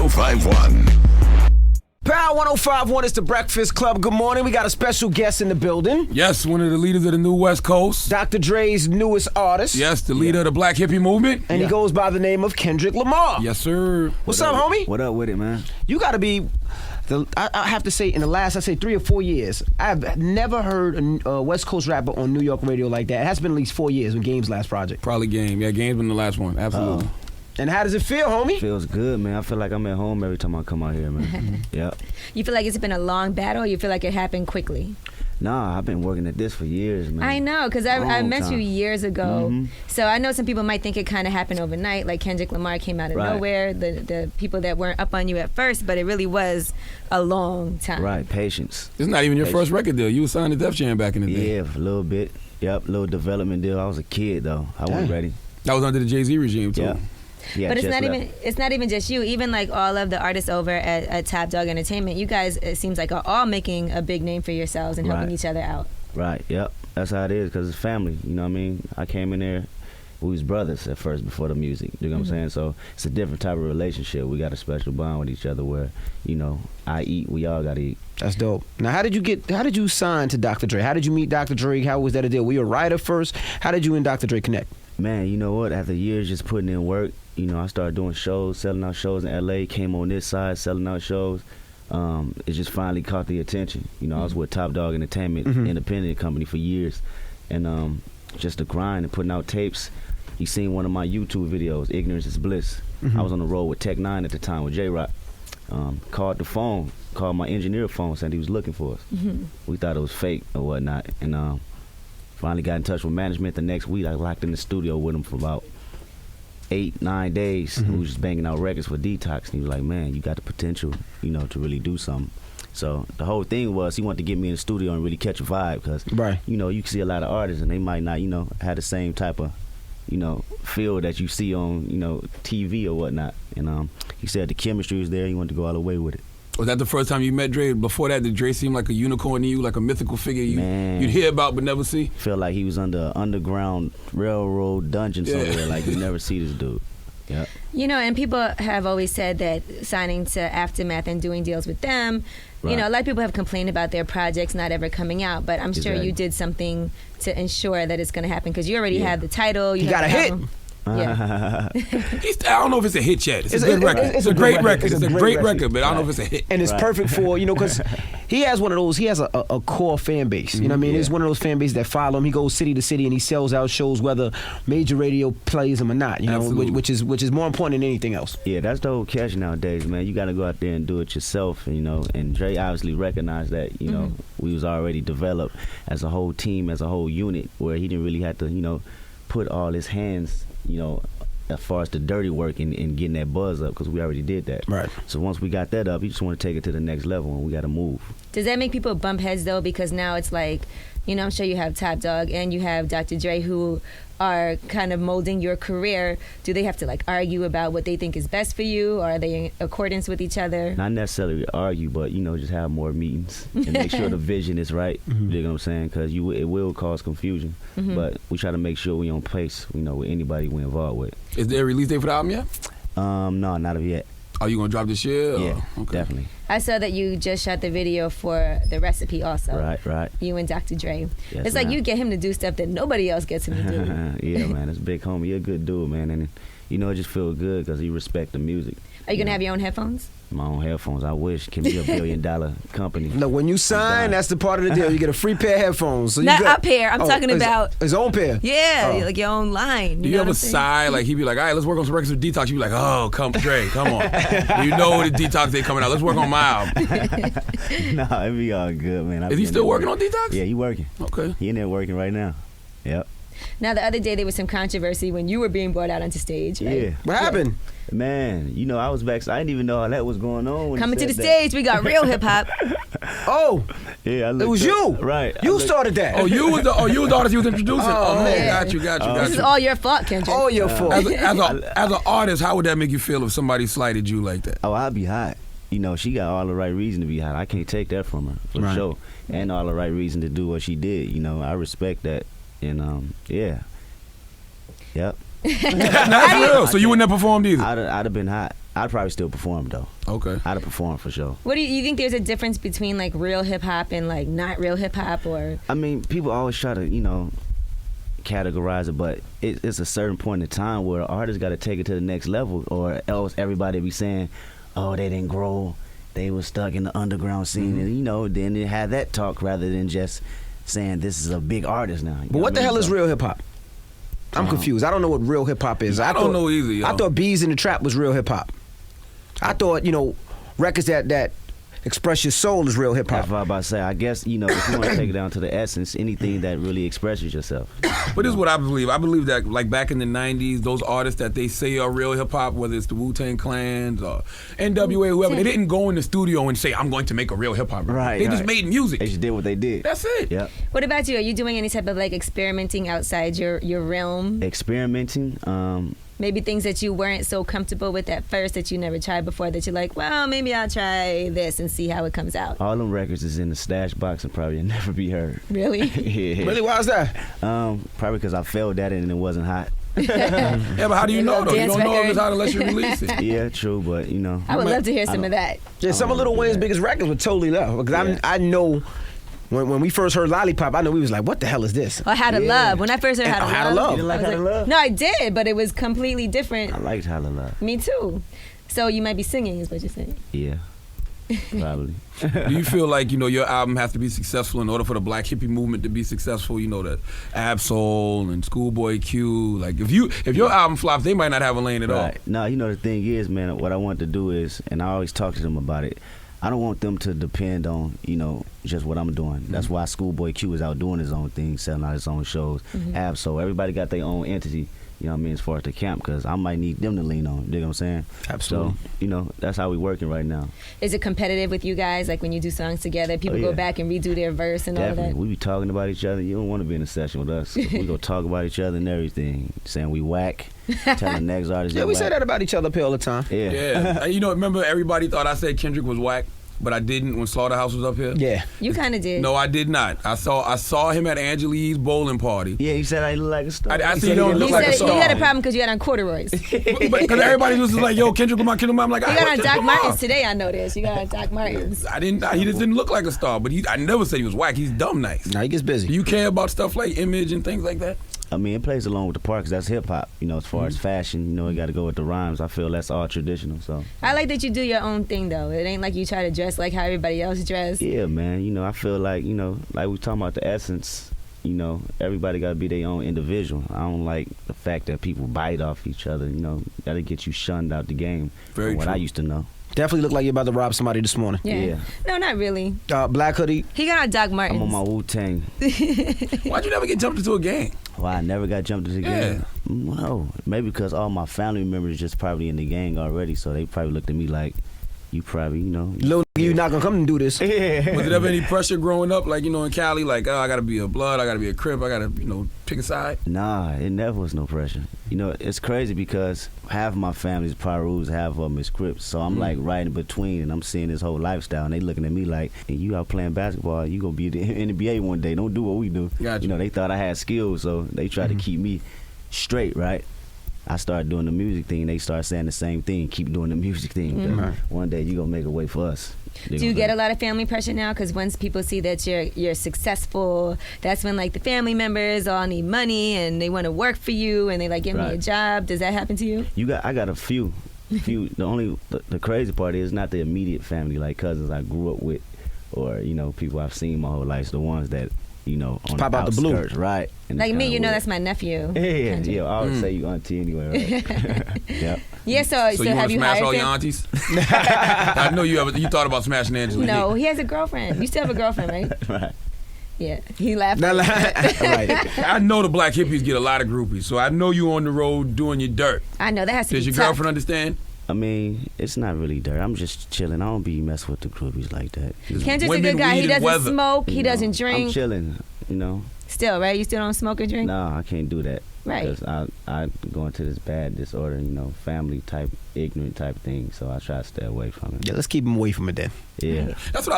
1051. Power 1051 is the Breakfast Club. Good morning. We got a special guest in the building. Yes, one of the leaders of the new West Coast. Dr. Dre's newest artist. Yes, the leader of the Black Hippie Movement. And he goes by the name of Kendrick Lamar. Yes, sir. What's up, homie? What up with it, man? You got to be... I have to say, in the last, 3 or 4 years, I've never heard a West Coast rapper on New York radio like that. It has been at least 4 years when Game's last project. Probably Game. Yeah, Game's been the last one. Absolutely. And how does it feel, homie? Feels good, man. I feel like I'm at home every time I come out here, man. Yep. You feel like it's been a long battle, or you feel like it happened quickly? Nah, I've been working at this for years, man. I know, because I met you years ago. Mm-hmm. So I know some people might think it kind of happened overnight, like Kendrick Lamar came out of nowhere, the people that weren't up on you at first, but it really was a long time. Right, patience. It's not even your first record deal. You were signed to Def Jam back in the day. Yeah, a little bit. Yep, little development deal. I was a kid, though. I wasn't ready. That was under the Jay-Z regime, too. Yeah. Yeah, but it's not even just you. Even like all of the artists over at Top Dog Entertainment, you guys, it seems like, are all making a big name for yourselves and helping each other out. Right, yep. That's how it is, because it's family. You know what I mean? I came in there, we was brothers at first before the music. You know what I'm saying? So it's a different type of relationship. We got a special bond with each other where, you know, I eat, we all got to eat. That's dope. Now, how did you sign to Dr. Dre? How did you meet Dr. Dre? How was that a deal? Were you a writer first? How did you and Dr. Dre connect? Man, you know what? After years just putting in work, you know, I started doing shows, selling out shows in L.A., came on this side, selling out shows. It just finally caught the attention. You know, I was with Top Dog Entertainment, independent company for years. And just the grind and putting out tapes. He seen one of my YouTube videos, Ignorance is Bliss. I was on the road with Tech 9 at the time with J-Rock. Called my engineer phone, saying he was looking for us. We thought it was fake or whatnot. And finally got in touch with management the next week. I locked in the studio with him for about 8-9 days. We was just banging out records for Detox, and he was like, man, you got the potential, you know, to really do something. So the whole thing was he wanted to get me in the studio and really catch a vibe, because you know, you can see a lot of artists and they might not, you know, have the same type of, you know, feel that you see on, you know, TV or whatnot. And he said the chemistry was there. He wanted to go all the way with it. Was that the first time you met Dre? Before that, did Dre seem like a unicorn to you, like a mythical figure you'd hear about but never see? Feel like he was under an underground railroad dungeon somewhere. Like you never see this dude. Yeah. You know, and people have always said that signing to Aftermath and doing deals with them, you know, a lot of people have complained about their projects not ever coming out, but I'm sure you did something to ensure that it's going to happen, because you already have the title. You got a hit. Yeah. I don't know if it's a hit yet. It's a good record. It's a great record. It's a great record, but I don't know if it's a hit. And it's perfect for, you know, because he has a core fan base. You know what I mean? It's one of those fan bases that follow him. He goes city to city and he sells out shows whether major radio plays him or not, you know, which is more important than anything else. Yeah, that's the whole catch nowadays, man. You got to go out there and do it yourself, you know, and Dre obviously recognized that, you know, we was already developed as a whole team, as a whole unit, where he didn't really have to, you know, put all his hands, you know, as far as the dirty work and getting that buzz up, because we already did that. Right. So once we got that up, you just want to take it to the next level, and we got to move. Does that make people bump heads, though? Because now it's like, you know, I'm sure you have Top Dog and you have Dr. Dre, who are kind of molding your career. Do they have to, like, argue about what they think is best for you, or are they in accordance with each other? Not necessarily argue, but, you know, just have more meetings and make sure the vision is right. You know what I'm saying? Because it will cause confusion. But we try to make sure we on pace, you know, with anybody we involved with. Is there a release date for the album yet? No, not of yet. Are you going to drop this year? Yeah, definitely. I saw that you just shot the video for The Recipe also. Right. You and Dr. Dre. Yes, it's like you get him to do stuff that nobody else gets him to do. Yeah, man. It's big homie. You're a good dude, man. And, you know, it just feels good because he respect the music. Are you going to have your own headphones? My own headphones. I wish. Can be $1 billion company. No, when you sign, that's the part of the deal. You get a free pair of headphones. So Not a pair. I'm talking about his own pair. Yeah, like your own line. Do you ever sigh? Like he'd be like, all right, let's work on some records with Detox. You'd be like, oh, Dre, come on. You know the Detox they coming out. Let's work on my album. Nah, it be all good, man. Is he still working on Detox? Yeah, he working. Okay. He in there working right now. Yep. Now, the other day there was some controversy when you were being brought out onto stage, right? Yeah. What happened? Man, you know, I was back. I didn't even know how that was going on. When Coming to the stage, we got real hip hop. Oh, yeah, it was you, right? You started that. Oh, you was the artist he was introducing. Oh man, got you. This is all your fault, Kendrick. All your fault. As an artist, how would that make you feel if somebody slighted you like that? Oh, I'd be hot. You know, she got all the right reason to be hot. I can't take that from her, for sure. And all the right reason to do what she did. You know, I respect that. And, yeah. Yep. That's real. So you wouldn't have performed either? I'd have been hot. I'd probably still perform though. Okay. I'd have performed for sure. What do you think? There's a difference between like real hip hop and like not real hip hop, or? I mean, people always try to, categorize it, but it's a certain point in time where artists got to take it to the next level, or else everybody be saying, "Oh, they didn't grow, they were stuck in the underground scene," and then they had that talk rather than just saying this is a big artist now. But what the hell is real hip hop? I'm confused. I don't know what real hip hop is. I don't know either. Yo. I thought Bees in the Trap was real hip hop. I thought records that express your soul is real hip hop. That's what I was about to say. I guess, if you want to take it down to the essence, anything that really expresses yourself. But this is what I believe. I believe that, like, back in the 90s, those artists that they say are real hip-hop, whether it's the Wu-Tang Clans or NWA, whoever, they didn't go in the studio and say, I'm going to make a real hip-hop. Right. They just made music. They just did what they did. That's it. Yeah. What about you? Are you doing any type of like experimenting outside your realm? Experimenting. Maybe things that you weren't so comfortable with at first that you never tried before that you're like, well, maybe I'll try this and see how it comes out. All them records is in the stash box and probably never be heard. Really? Yeah. Really? Why is that? Probably because I failed at it and it wasn't hot. Yeah, but how do you know, though? You don't know if it's hot unless you release it. Yeah, true, but I would love to hear some of that. Yeah, some of Lil Wayne's biggest records were totally love. Because I know when we first heard Lollipop, I know we was like, what the hell is this? Or How to Love. When I first heard How to Love. You didn't like How to Love? No, I did, but it was completely different. I liked How to Love. Me too. So you might be singing is what you're saying. Yeah, probably. Do you feel like, your album has to be successful in order for the black hippie movement to be successful? That Absol and Schoolboy Q. Like, if your album flops, they might not have a lane at all. No, the thing is, man, what I want to do is, and I always talk to them about it, I don't want them to depend on, just what I'm doing. That's why Schoolboy Q is out doing his own thing, selling out his own shows. Absol, everybody got their own entity, as far as the camp, because I might need them to lean on. You know what I'm saying? Absolutely. So, that's how we working right now. Is it competitive with you guys? Like when you do songs together, people go back and redo their verse and Definitely. all that? We be talking about each other. You don't want to be in a session with us. We go talk about each other and everything, saying we whack, telling the next artist. Yeah, we say that about each other all the time. Yeah. Remember everybody thought I said Kendrick was whack? But I didn't when Slaughterhouse was up here. Yeah, you kind of did. No, I did not. I saw him at Angelique's bowling party. Yeah, he said I look like a star. I see he don't look like a star. You had a problem because you had on corduroys. Because everybody was just like, "Yo, Kendrick Lamar, Kendrick Lamar." I'm like, you got on Doc Martens today. I noticed. You got on Doc Martens. I didn't. He just didn't look like a star. But I never said he was whack. He's dumb nice. Nah, he gets busy. Do you care about stuff like image and things like that? I mean, it plays along with the part because that's hip hop. As far as fashion, it got to go with the rhymes. I feel that's all traditional. So I like that you do your own thing though. It ain't like you try to dress like how everybody else dress. Yeah, man. I feel like like we talking about the essence. Everybody got to be their own individual. I don't like the fact that people bite off each other. Got to get you shunned out the game. Very from what true. I used to know. Definitely look like you're about to rob somebody this morning. Yeah. No, not really. Black hoodie. He got on Doc Martens. I'm on my Wu-Tang. Why'd you never get jumped into a gang? Why I never got jumped into the gang? Well, maybe because all my family members just probably in the gang already, so they probably looked at me like, you probably, Little nigga, you not gonna come and do this. Yeah. Was there ever any pressure growing up, like, in Cali, like, oh, I gotta be a blood, I gotta be a Crip, I gotta, pick a side? Nah, it never was no pressure. It's crazy because half of my family is Pirus, half of them is Crips. So I'm like right in between, and I'm seeing this whole lifestyle, and they looking at me like, hey, you out playing basketball, you gonna be in the NBA one day. Don't do what we do. Gotcha. They thought I had skills, so they tried to keep me straight, right? I started doing the music thing. They started saying the same thing. Keep doing the music thing. One day you gonna make a way for us. Do you get a lot of family pressure now? Because once people see that you're successful, that's when like the family members all need money and they want to work for you and they like give me a job. Does that happen to you? I got a few. The crazy part is not the immediate family, like cousins I grew up with, or people I've seen my whole life. It's the ones that on pop the out the blue, right? And like me, that's my nephew. Yeah. I always say you auntie anyway, right? Yep. Yeah. So you have you smash hired all him? your aunties? I know you thought about smashing Angela. No, he has a girlfriend. You still have a girlfriend, right? Right. Yeah, he laughed. Right. I know the black hippies get a lot of groupies, so I know you on the road doing your dirt. I know that has to Does be your tough. girlfriend understand? I mean, it's not really dirt. I'm just chilling. I don't be messing with the groupies like that. Kendrick's a Women, good guy. weed, He and doesn't weather. smoke. He doesn't drink. I'm chilling. Still, right? You still don't smoke or drink? No, I can't do that. Right. Because I go into this bad disorder, family type, ignorant type thing. So I try to stay away from it. Yeah, let's keep him away from it then. Yeah. That's what I